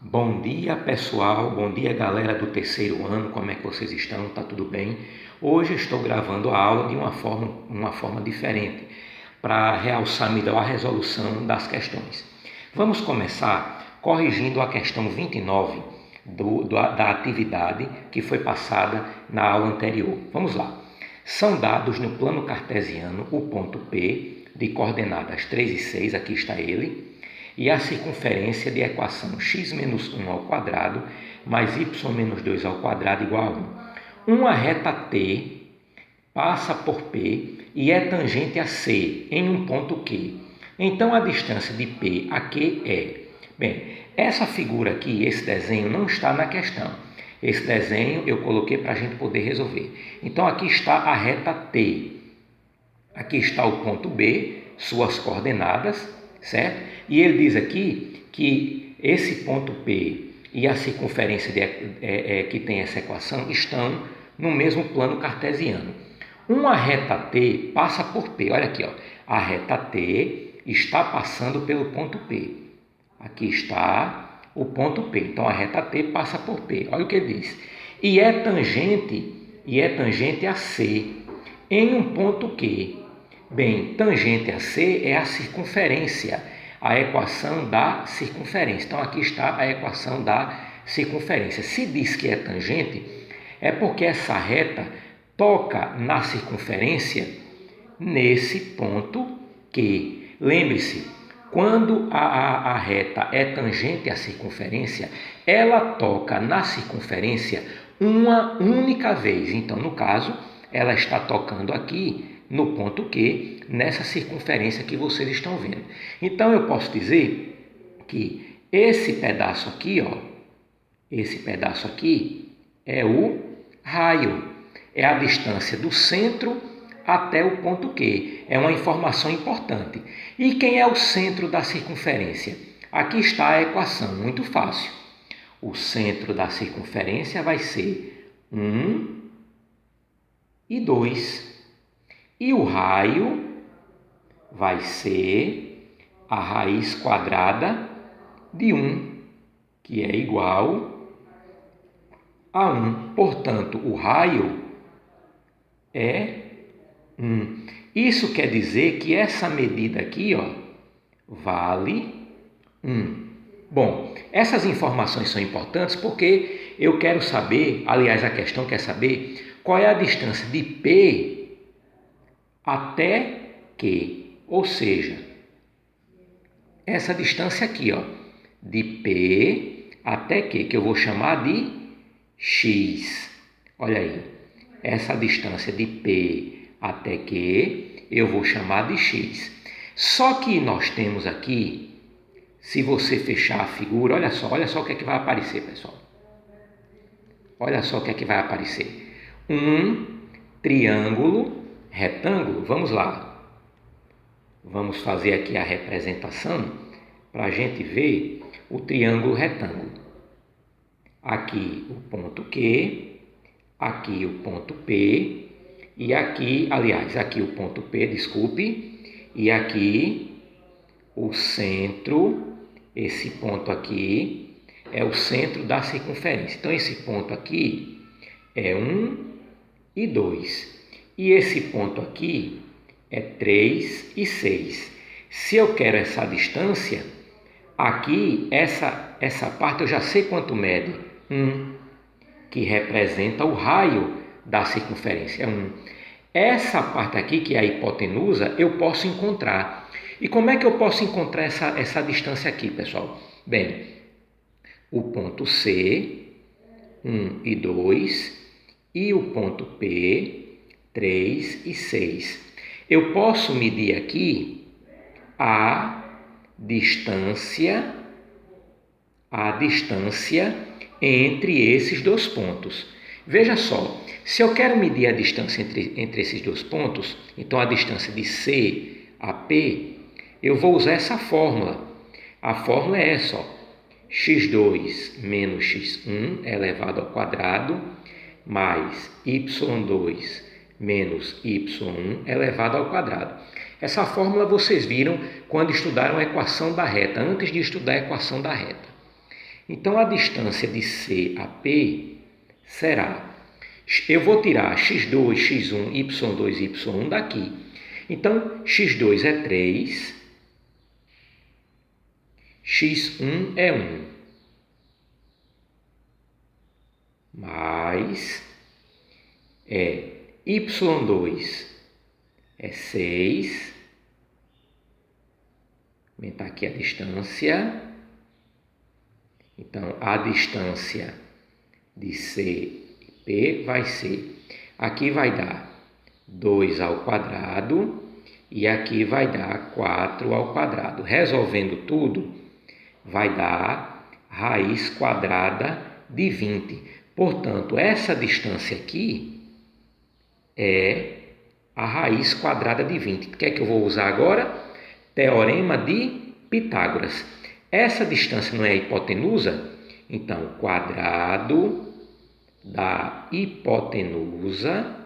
Bom dia, pessoal. Bom dia, galera do terceiro ano. Como é que vocês estão? Tá tudo bem? Hoje eu estou gravando a aula de uma forma diferente para realçar melhor a resolução das questões. Vamos começar corrigindo a questão 29 da atividade que foi passada na aula anterior. Vamos lá. São dados no plano cartesiano o ponto P de coordenadas 3 e 6, aqui está ele, e a circunferência de equação x menos 1 ao quadrado mais y menos 2 ao quadrado igual a 1. Uma reta T passa por P e é tangente a C em um ponto Q. Então, a distância de P a Q é... Bem, essa figura aqui, esse desenho, não está na questão. Esse desenho eu coloquei para a gente poder resolver. Então, aqui está a reta T. Aqui está o ponto B, suas coordenadas, certo? E ele diz aqui que esse ponto P e a circunferência que tem essa equação estão no mesmo plano cartesiano. Uma reta T passa por P. Olha aqui, ó. A reta T está passando pelo ponto P. Aqui está o ponto P. Então, a reta T passa por P. Olha o que ele diz. E é tangente a C em um ponto Q. Bem, tangente a C é a circunferência, a equação da circunferência. Então, aqui está a equação da circunferência. Se diz que é tangente, é porque essa reta toca na circunferência nesse ponto Q. Lembre-se, quando a reta é tangente à circunferência, ela toca na circunferência uma única vez. Então, no caso, ela está tocando aqui no ponto Q, nessa circunferência que vocês estão vendo. Então, eu posso dizer que esse pedaço aqui, ó, esse pedaço aqui é o raio. É a distância do centro até o ponto Q. É uma informação importante. E quem é o centro da circunferência? Aqui está a equação, muito fácil. O centro da circunferência vai ser 1 e 2. E o raio vai ser a raiz quadrada de 1, que é igual a 1. Portanto, o raio é 1. Isso quer dizer que essa medida aqui, ó, vale 1. Bom, essas informações são importantes porque eu quero saber, aliás, a questão quer saber qual é a distância de P até Q, ou seja, essa distância aqui, ó, de P até Q, que eu vou chamar de X. Olha aí, essa distância de P até Q eu vou chamar de X. Só que nós temos aqui, se você fechar a figura, olha só o que é que vai aparecer, pessoal. Olha só o que é que vai aparecer. Um triângulo retângulo. Vamos lá. Vamos fazer aqui a representação para a gente ver o triângulo retângulo. Aqui o ponto Q, aqui o ponto P e aqui, aliás, aqui o ponto P, desculpe, e aqui o centro, esse ponto aqui é o centro da circunferência. Então, esse ponto aqui é 1 e 2. E esse ponto aqui é 3 e 6. Se eu quero essa distância, aqui, essa parte eu já sei quanto mede. 1, que representa o raio da circunferência. 1. Essa parte aqui, que é a hipotenusa, eu posso encontrar. E como é que eu posso encontrar essa distância aqui, pessoal? Bem, o ponto C, 1 e 2, e o ponto P, 3 e 6. Eu posso medir aqui a distância entre esses dois pontos. Veja só, se eu quero medir a distância entre esses dois pontos, então a distância de C a P, eu vou usar essa fórmula. A fórmula é essa, ó, x2 menos x1 elevado ao quadrado mais y2 menos y1 elevado ao quadrado. Essa fórmula vocês viram quando estudaram a equação da reta, antes de estudar a equação da reta. Então, a distância de C a P será, eu vou tirar x2, x1, y2 e y1 daqui. Então, x2 é 3, x1 é 1, mais y2 é 6, aumentar aqui a distância. Então, a distância de C e P vai ser, aqui vai dar 2 ao quadrado e aqui vai dar 4 ao quadrado. Resolvendo tudo, vai dar raiz quadrada de 20. Portanto, essa distância aqui é a raiz quadrada de 20. O que é que eu vou usar agora? Teorema de Pitágoras. Essa distância não é a hipotenusa? Então, quadrado da hipotenusa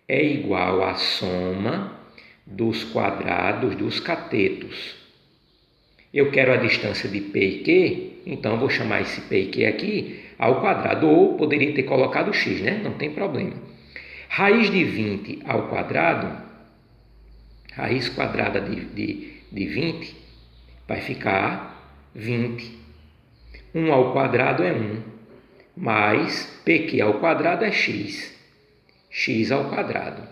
é igual à soma dos quadrados dos catetos. Eu quero a distância de P e Q, então vou chamar esse P e Q aqui ao quadrado, ou poderia ter colocado x, né? Não tem problema. Raiz de 20 ao quadrado, raiz quadrada de 20, vai ficar 20. 1 ao quadrado é 1, mais PQ ao quadrado é x. X ao quadrado.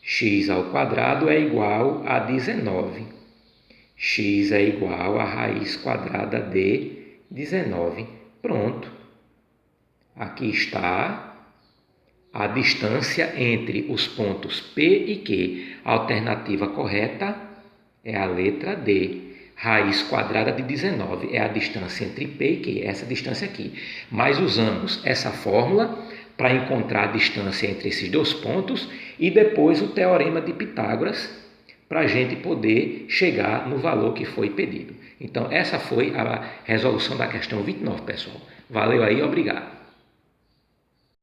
X ao quadrado é igual a 19. X é igual a raiz quadrada de 19. Pronto. Aqui está a distância entre os pontos P e Q. A alternativa correta é a letra D. Raiz quadrada de 19 é a distância entre P e Q, essa distância aqui. Mas usamos essa fórmula para encontrar a distância entre esses dois pontos e depois o teorema de Pitágoras para a gente poder chegar no valor que foi pedido. Então, essa foi a resolução da questão 29, pessoal. Valeu aí, obrigado.